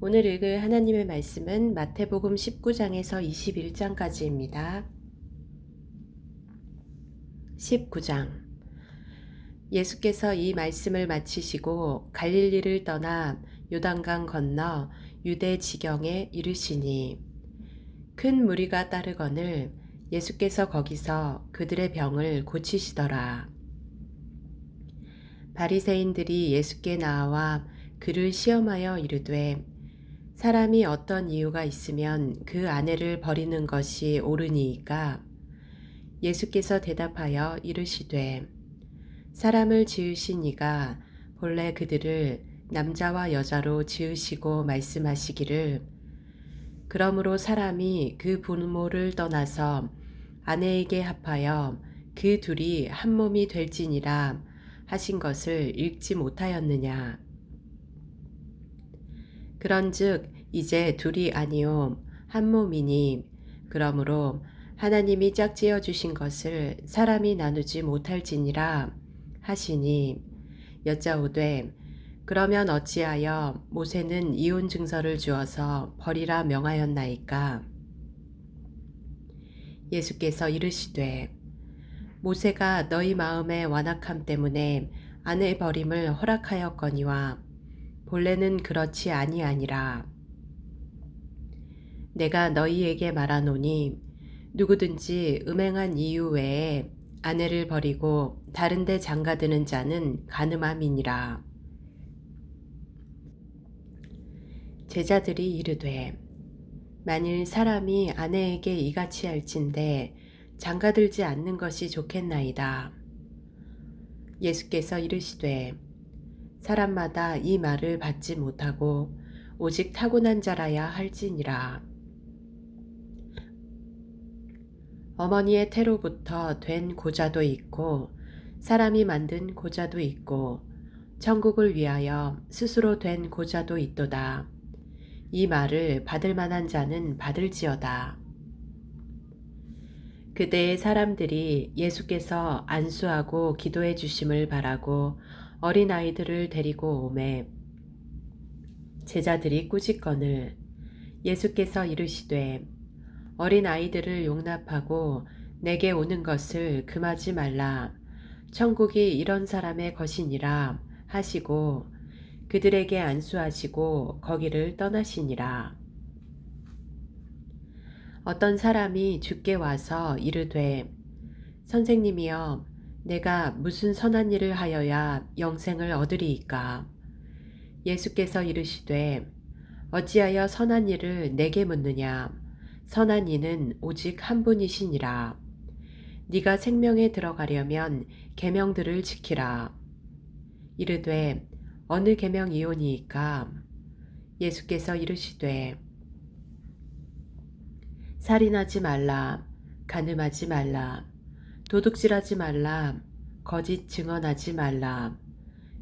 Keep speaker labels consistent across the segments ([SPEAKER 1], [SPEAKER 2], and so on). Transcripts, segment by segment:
[SPEAKER 1] 오늘 읽을 하나님의 말씀은 마태복음 19장에서 21장까지입니다. 19장. 예수께서 이 말씀을 마치시고 갈릴리를 떠나 요단강 건너 유대 지경에 이르시니 큰 무리가 따르거늘 예수께서 거기서 그들의 병을 고치시더라. 바리새인들이 예수께 나와 그를 시험하여 이르되 사람이 어떤 이유가 있으면 그 아내를 버리는 것이 옳으니이까? 예수께서 대답하여 이르시되 사람을 지으신 이가 본래 그들을 남자와 여자로 지으시고 말씀하시기를 그러므로 사람이 그 부모를 떠나서 아내에게 합하여 그 둘이 한 몸이 될지니라 하신 것을 읽지 못하였느냐. 그런즉 이제 둘이 아니요 한 몸이니 그러므로 하나님이 짝지어 주신 것을 사람이 나누지 못할지니라 하시니 여짜오되 그러면 어찌하여 모세는 이혼 증서를 주어서 버리라 명하였나이까? 예수께서 이르시되 모세가 너희 마음의 완악함 때문에 아내 버림을 허락하였거니와 본래는 그렇지 아니하니라. 내가 너희에게 말하노니 누구든지 음행한 이유 외에 아내를 버리고 다른 데 장가드는 자는 간음함이니라. 제자들이 이르되 만일 사람이 아내에게 이같이 할진대 장가들지 않는 것이 좋겠나이다. 예수께서 이르시되 사람마다 이 말을 받지 못하고 오직 타고난 자라야 할지니라. 어머니의 태로부터 된 고자도 있고 사람이 만든 고자도 있고 천국을 위하여 스스로 된 고자도 있도다. 이 말을 받을 만한 자는 받을지어다. 그때의 사람들이 예수께서 안수하고 기도해 주심을 바라고 어린아이들을 데리고 오매 제자들이 꾸짖거늘 예수께서 이르시되 어린아이들을 용납하고 내게 오는 것을 금하지 말라. 천국이 이런 사람의 것이니라 하시고 그들에게 안수하시고 거기를 떠나시니라. 어떤 사람이 주께 와서 이르되 선생님이여 내가 무슨 선한 일을 하여야 영생을 얻으리이까? 예수께서 이르시되 어찌하여 선한 일을 내게 묻느냐? 선한 이는 오직 한 분이시니라. 네가 생명에 들어가려면 계명들을 지키라. 이르되 어느 계명이오니이까? 예수께서 이르시되 살인하지 말라, 간음하지 말라, 도둑질하지 말라, 거짓 증언하지 말라,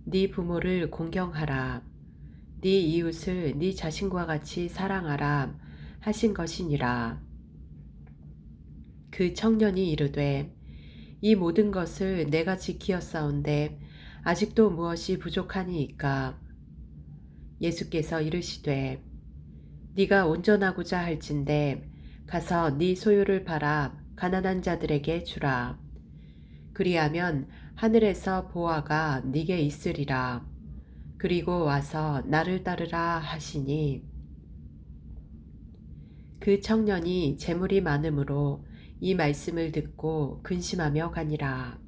[SPEAKER 1] 네 부모를 공경하라, 네 이웃을 네 자신과 같이 사랑하라 하신 것이니라. 그 청년이 이르되 이 모든 것을 내가 지키었사온데 아직도 무엇이 부족하니이까? 예수께서 이르시되 네가 온전하고자 할진대 가서 네 소유를 팔아 가난한 자들에게 주라. 그리하면 하늘에서 보화가 네게 있으리라. 그리고 와서 나를 따르라 하시니 그 청년이 재물이 많음으로 이 말씀을 듣고 근심하며 가니라.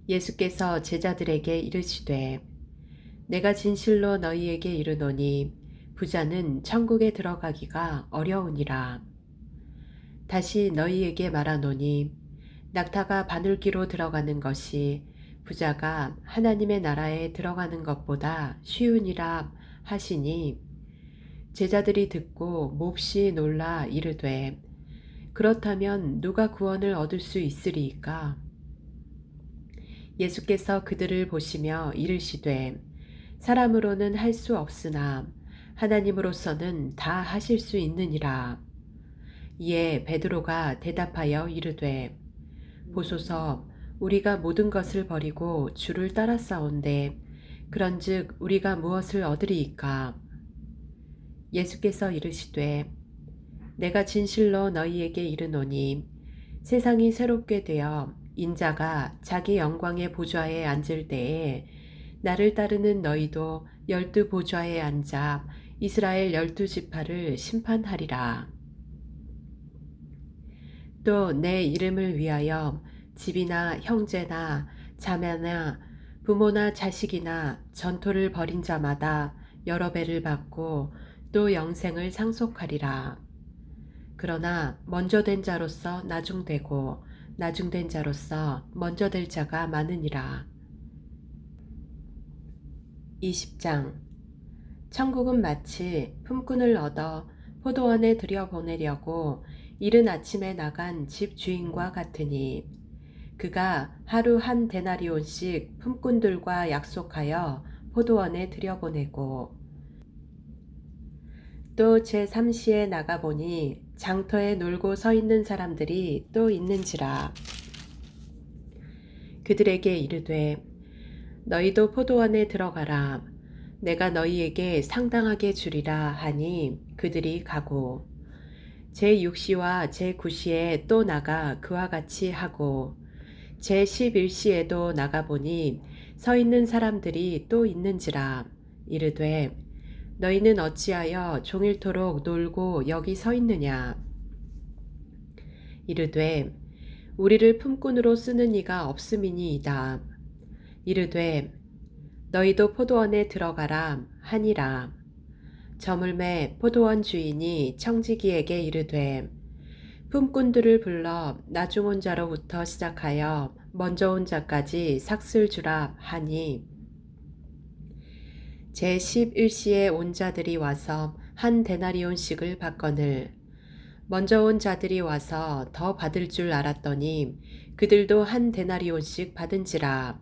[SPEAKER 1] 예수께서 제자들에게 이르시되 내가 진실로 너희에게 이르노니 부자는 천국에 들어가기가 어려우니라. 다시 너희에게 말하노니 낙타가 바늘귀로 들어가는 것이 부자가 하나님의 나라에 들어가는 것보다 쉬우니라 하시니 제자들이 듣고 몹시 놀라 이르되 그렇다면 누가 구원을 얻을 수 있으리이까? 예수께서 그들을 보시며 이르시되 사람으로는 할 수 없으나 하나님으로서는 다 하실 수 있느니라. 이에 베드로가 대답하여 이르되 보소서 우리가 모든 것을 버리고 주를 따랐사온데 그런즉 우리가 무엇을 얻으리이까? 예수께서 이르시되 내가 진실로 너희에게 이르노니 세상이 새롭게 되어 인자가 자기 영광의 보좌에 앉을 때에 나를 따르는 너희도 12 보좌에 앉아 이스라엘 12 지파를 심판하리라. 또 내 이름을 위하여 집이나 형제나 자매나 부모나 자식이나 전토를 벌인 자마다 여러 배를 받고 또 영생을 상속하리라. 그러나 먼저 된 자로서 나중되고 나중된 자로서 먼저 될 자가 많으니라. 20장. 천국은 마치 품꾼을 얻어 포도원에 들여보내려고 이른 아침에 나간 집 주인과 같으니 그가 하루 한 데나리온씩 품꾼들과 약속하여 포도원에 들여보내고 또 제3시에 나가보니 장터에 놀고 서 있는 사람들이 또 있는지라. 그들에게 이르되 너희도 포도원에 들어가라. 내가 너희에게 상당하게 주리라 하니 그들이 가고 제6시와 제9시에 또 나가 그와 같이 하고 제11시에도 나가보니 서 있는 사람들이 또 있는지라. 이르되 너희는 어찌하여 종일토록 놀고 여기 서 있느냐? 이르되 우리를 품꾼으로 쓰는 이가 없음이니이다. 이르되 너희도 포도원에 들어가라 하니라. 저물매 포도원 주인이 청지기에게 이르되 품꾼들을 불러 나중 온 자로부터 시작하여 먼저 온 자까지 삭슬 주라 하니 제11시에 온 자들이 와서 한 데나리온씩을 받거늘 먼저 온 자들이 와서 더 받을 줄 알았더니 그들도 한 데나리온씩 받은지라.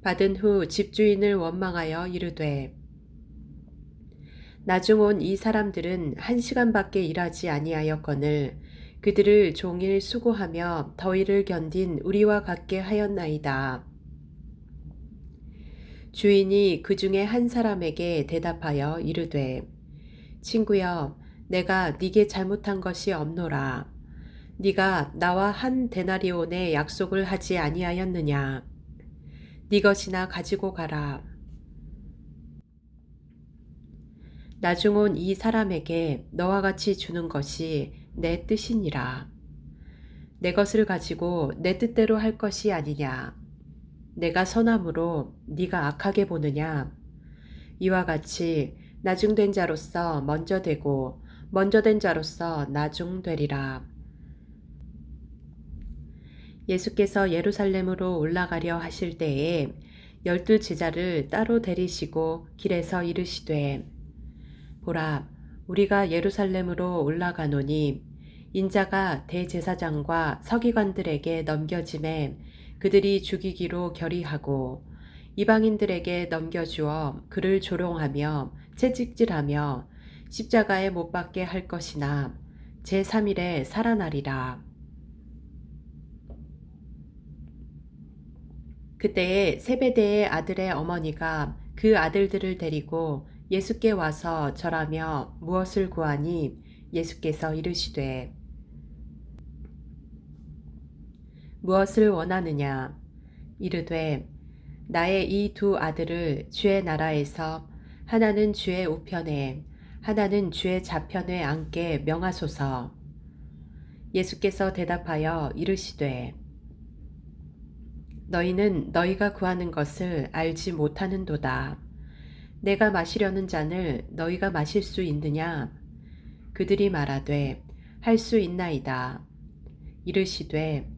[SPEAKER 1] 받은 후 집주인을 원망하여 이르되 나중 온 이 사람들은 1시간밖에 일하지 아니하였거늘 그들을 종일 수고하며 더위를 견딘 우리와 같게 하였나이다. 주인이 그 중에 한 사람에게 대답하여 이르되 친구여 내가 네게 잘못한 것이 없노라. 네가 나와 한 데나리온의 약속을 하지 아니하였느냐. 네 것이나 가지고 가라. 나중 온 이 사람에게 너와 같이 주는 것이 내 뜻이니라. 내 것을 가지고 내 뜻대로 할 것이 아니냐. 내가 선함으로 네가 악하게 보느냐. 이와 같이 나중된 자로서 먼저 되고 먼저 된 자로서 나중되리라. 예수께서 예루살렘으로 올라가려 하실 때에 12 제자를 따로 데리시고 길에서 이르시되 보라 우리가 예루살렘으로 올라가노니 인자가 대제사장과 서기관들에게 넘겨짐에 그들이 죽이기로 결의하고 이방인들에게 넘겨주어 그를 조롱하며 채찍질하며 십자가에 못 박게 할 것이나 제3일에 살아나리라. 그때에 세베대의 아들의 어머니가 그 아들들을 데리고 예수께 와서 절하며 무엇을 구하니 예수께서 이르시되 무엇을 원하느냐. 이르되 나의 이 두 아들을 주의 나라에서 하나는 주의 우편에 하나는 주의 좌편에 앉게 명하소서. 예수께서 대답하여 이르시되 너희는 너희가 구하는 것을 알지 못하는도다. 내가 마시려는 잔을 너희가 마실 수 있느냐? 그들이 말하되 할 수 있나이다. 이르시되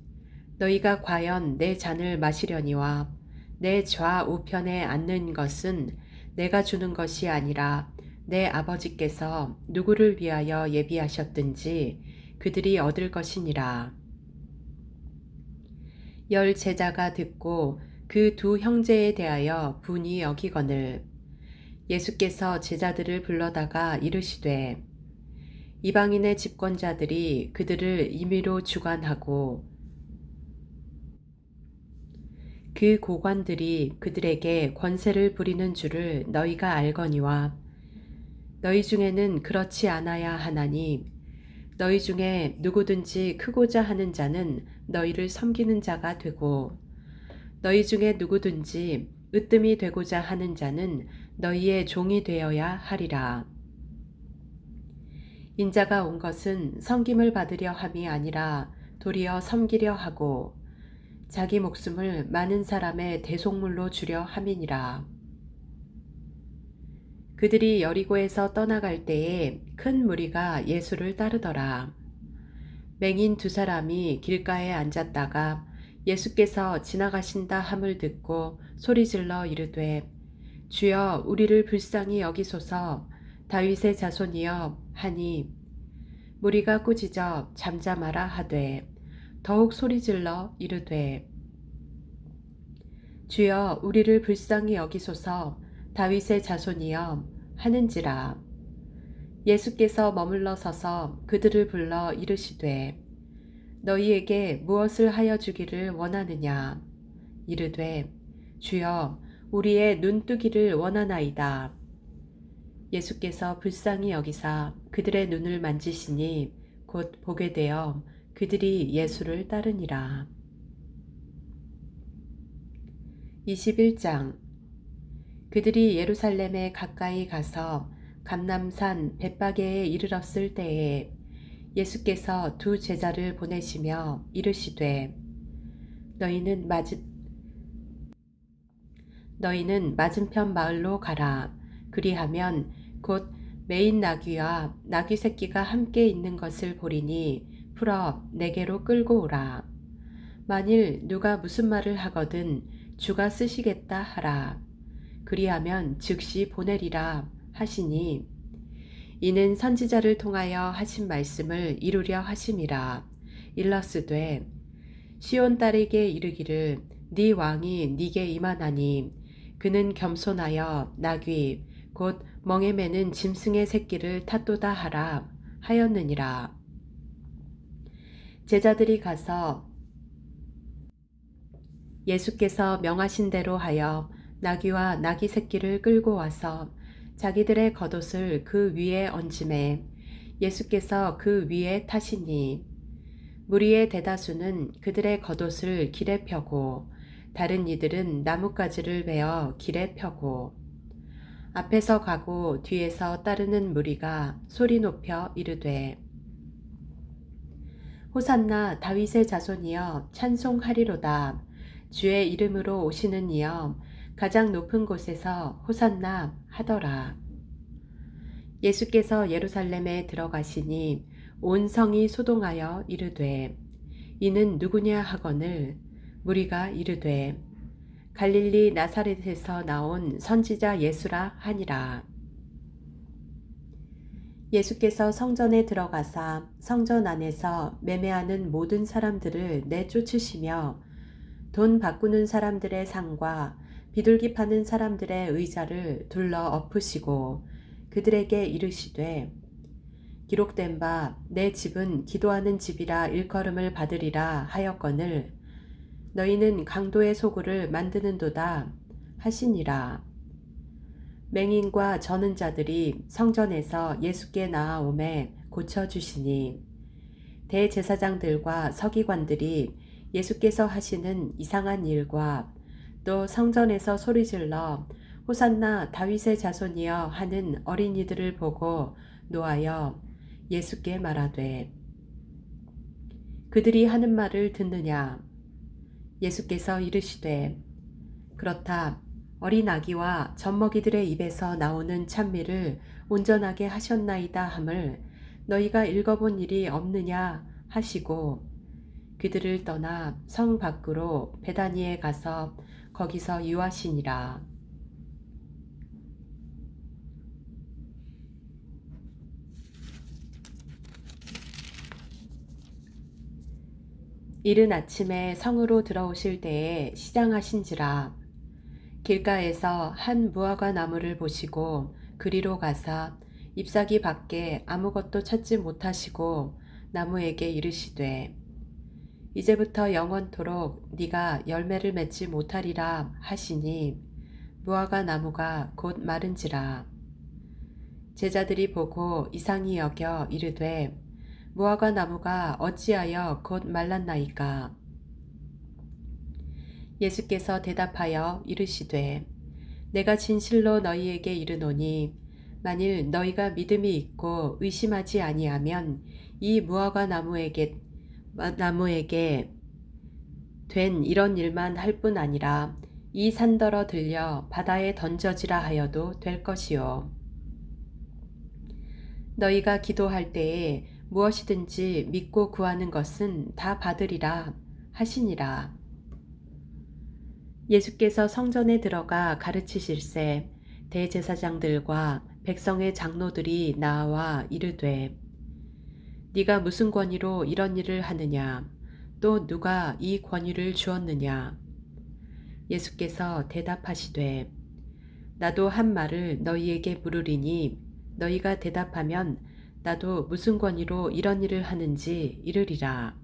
[SPEAKER 1] 너희가 과연 내 잔을 마시려니와 내 좌우편에 앉는 것은 내가 주는 것이 아니라 내 아버지께서 누구를 위하여 예비하셨든지 그들이 얻을 것이니라. 10 제자가 듣고 그 두 형제에 대하여 분이 여기거늘 예수께서 제자들을 불러다가 이르시되 이방인의 집권자들이 그들을 임의로 주관하고 그 고관들이 그들에게 권세를 부리는 줄을 너희가 알거니와 너희 중에는 그렇지 않아야 하나니 너희 중에 누구든지 크고자 하는 자는 너희를 섬기는 자가 되고 너희 중에 누구든지 으뜸이 되고자 하는 자는 너희의 종이 되어야 하리라. 인자가 온 것은 섬김을 받으려 함이 아니라 도리어 섬기려 하고 자기 목숨을 많은 사람의 대속물로 주려 함이니라. 그들이 여리고에서 떠나갈 때에 큰 무리가 예수를 따르더라. 맹인 두 사람이 길가에 앉았다가 예수께서 지나가신다 함을 듣고 소리질러 이르되 주여 우리를 불쌍히 여기소서 다윗의 자손이여 하니 무리가 꾸짖어 잠잠하라 하되 더욱 소리질러 이르되 주여 우리를 불쌍히 여기소서 다윗의 자손이여 하는지라. 예수께서 머물러 서서 그들을 불러 이르시되 너희에게 무엇을 하여 주기를 원하느냐. 이르되 주여 우리의 눈뜨기를 원하나이다. 예수께서 불쌍히 여기사 그들의 눈을 만지시니 곧 보게 되어 그들이 예수를 따르니라. 21장. 그들이 예루살렘에 가까이 가서 감람산 벳바게에 이르렀을 때에 예수께서 두 제자를 보내시며 이르시되 너희는 맞은편 마을로 가라. 그리하면 곧 매인 나귀와 나귀 새끼가 함께 있는 것을 보리니 풀어 내게로 끌고 오라. 만일 누가 무슨 말을 하거든 주가 쓰시겠다 하라. 그리하면 즉시 보내리라 하시니 이는 선지자를 통하여 하신 말씀을 이루려 하심이라. 일러스되 시온 딸에게 이르기를 네 왕이 네게 임하나니 그는 겸손하여 나귀 곧 멍에 매는 짐승의 새끼를 탔도다 하라 하였느니라. 제자들이 가서 예수께서 명하신 대로 하여 나귀와 나귀 새끼를 끌고 와서 자기들의 겉옷을 그 위에 얹음에 예수께서 그 위에 타시니 무리의 대다수는 그들의 겉옷을 길에 펴고 다른 이들은 나뭇가지를 베어 길에 펴고 앞에서 가고 뒤에서 따르는 무리가 소리 높여 이르되 호산나 다윗의 자손이여 찬송하리로다. 주의 이름으로 오시는 이여 가장 높은 곳에서 호산나 하더라. 예수께서 예루살렘에 들어가시니 온 성이 소동하여 이르되 이는 누구냐 하거늘 무리가 이르되 갈릴리 나사렛에서 나온 선지자 예수라 하니라. 예수께서 성전에 들어가사 성전 안에서 매매하는 모든 사람들을 내쫓으시며 돈 바꾸는 사람들의 상과 비둘기 파는 사람들의 의자를 둘러 엎으시고 그들에게 이르시되 기록된 바 내 집은 기도하는 집이라 일컬음을 받으리라 하였거늘 너희는 강도의 소굴을 만드는도다 하시니라. 맹인과 저는 자들이 성전에서 예수께 나아오매 고쳐주시니 대제사장들과 서기관들이 예수께서 하시는 이상한 일과 또 성전에서 소리질러 호산나 다윗의 자손이여 하는 어린이들을 보고 노하여 예수께 말하되 그들이 하는 말을 듣느냐. 예수께서 이르시되 그렇다. 어린 아기와 젖먹이들의 입에서 나오는 찬미를 온전하게 하셨나이다 함을 너희가 읽어본 일이 없느냐 하시고 그들을 떠나 성 밖으로 베다니에 가서 거기서 유하시니라. 이른 아침에 성으로 들어오실 때에 시장하신지라. 길가에서 한 무화과 나무를 보시고 그리로 가사 잎사귀 밖에 아무것도 찾지 못하시고 나무에게 이르시되 이제부터 영원토록 네가 열매를 맺지 못하리라 하시니 무화과 나무가 곧 마른지라. 제자들이 보고 이상히 여겨 이르되 무화과 나무가 어찌하여 곧 말랐나이까. 예수께서 대답하여 이르시되 내가 진실로 너희에게 이르노니 만일 너희가 믿음이 있고 의심하지 아니하면 이 무화과 나무에게 된 이런 일만 할 뿐 아니라 이 산더러 들려 바다에 던져지라 하여도 될 것이요. 너희가 기도할 때에 무엇이든지 믿고 구하는 것은 다 받으리라 하시니라. 예수께서 성전에 들어가 가르치실새 대제사장들과 백성의 장로들이 나와 이르되 네가 무슨 권위로 이런 일을 하느냐? 또 누가 이 권위를 주었느냐? 예수께서 대답하시되 나도 한 말을 너희에게 물으리니 너희가 대답하면 나도 무슨 권위로 이런 일을 하는지 이르리라.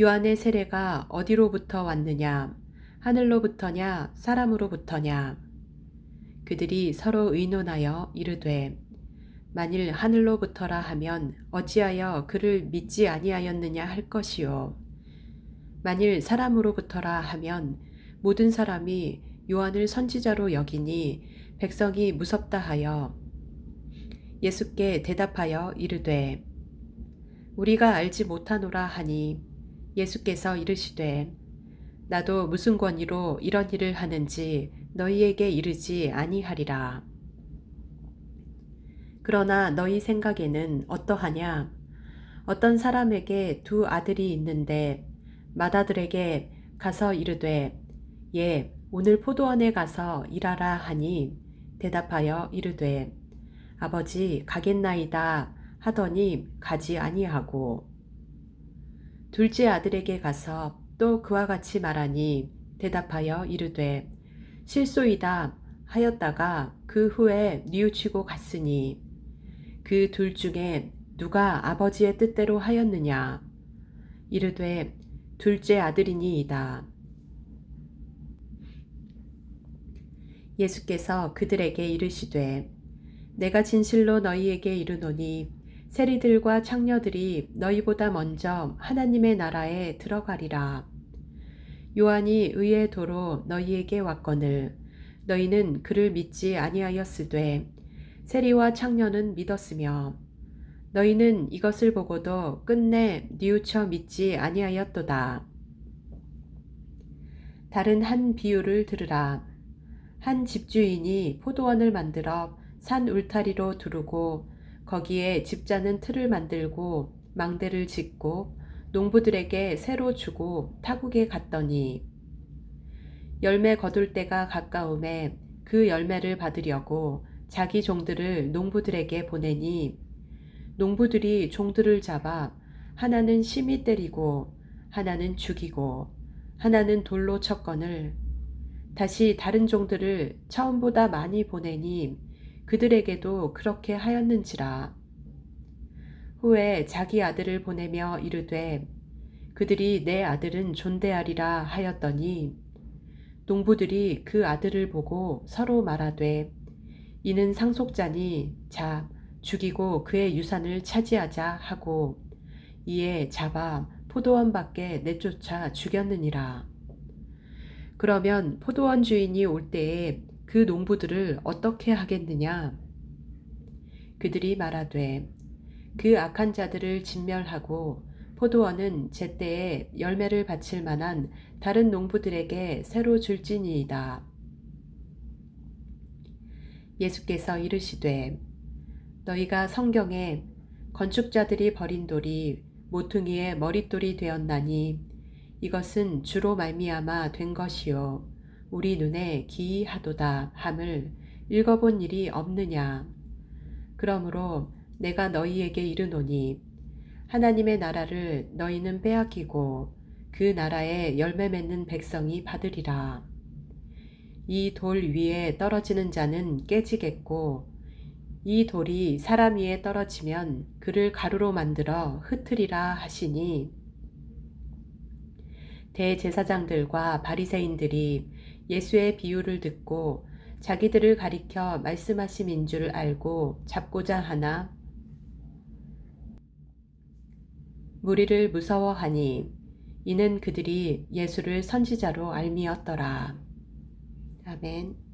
[SPEAKER 1] 요한의 세례가 어디로부터 왔느냐? 하늘로부터냐? 사람으로부터냐? 그들이 서로 의논하여 이르되 만일 하늘로부터라 하면 어찌하여 그를 믿지 아니하였느냐 할 것이요. 만일 사람으로부터라 하면 모든 사람이 요한을 선지자로 여기니 백성이 무섭다 하여 예수께 대답하여 이르되 우리가 알지 못하노라 하니 예수께서 이르시되 나도 무슨 권위로 이런 일을 하는지 너희에게 이르지 아니하리라. 그러나 너희 생각에는 어떠하냐? 어떤 사람에게 두 아들이 있는데 맏아들에게 가서 이르되 오늘 포도원에 가서 일하라 하니 대답하여 이르되 아버지 가겠나이다 하더니 가지 아니하고 둘째 아들에게 가서 또 그와 같이 말하니 대답하여 이르되 실소이다 하였다가 그 후에 뉘우치고 갔으니 그 둘 중에 누가 아버지의 뜻대로 하였느냐? 이르되 둘째 아들이니이다. 예수께서 그들에게 이르시되 내가 진실로 너희에게 이르노니 세리들과 창녀들이 너희보다 먼저 하나님의 나라에 들어가리라. 요한이 의의 도로 너희에게 왔거늘 너희는 그를 믿지 아니하였으되 세리와 창녀는 믿었으며 너희는 이것을 보고도 끝내 뉘우쳐 믿지 아니하였도다. 다른 한 비유를 들으라. 한 집주인이 포도원을 만들어 산 울타리로 두르고 거기에 집자는 틀을 만들고 망대를 짓고 농부들에게 새로 주고 타국에 갔더니 열매 거둘 때가 가까움에 그 열매를 받으려고 자기 종들을 농부들에게 보내니 농부들이 종들을 잡아 하나는 심히 때리고 하나는 죽이고 하나는 돌로 쳤거늘 다시 다른 종들을 처음보다 많이 보내니 그들에게도 그렇게 하였는지라. 후에 자기 아들을 보내며 이르되 그들이 내 아들은 존대하리라 하였더니 농부들이 그 아들을 보고 서로 말하되 이는 상속자니 자 죽이고 그의 유산을 차지하자 하고 이에 잡아 포도원 밖에 내쫓아 죽였느니라. 그러면 포도원 주인이 올 때에 그 농부들을 어떻게 하겠느냐? 그들이 말하되 그 악한 자들을 진멸하고 포도원은 제때에 열매를 바칠 만한 다른 농부들에게 새로 줄지니이다. 예수께서 이르시되 너희가 성경에 건축자들이 버린 돌이 모퉁이의 머릿돌이 되었나니 이것은 주로 말미암아 된 것이요 우리 눈에 기이하도다 함을 읽어본 일이 없느냐. 그러므로 내가 너희에게 이르노니 하나님의 나라를 너희는 빼앗기고 그 나라에 열매 맺는 백성이 받으리라. 이 돌 위에 떨어지는 자는 깨지겠고 이 돌이 사람 위에 떨어지면 그를 가루로 만들어 흩으리라 하시니 대제사장들과 바리새인들이 예수의 비유를 듣고 자기들을 가리켜 말씀하심인 줄 알고 잡고자 하나 무리를 무서워하니 이는 그들이 예수를 선지자로 알미었더라. 아멘.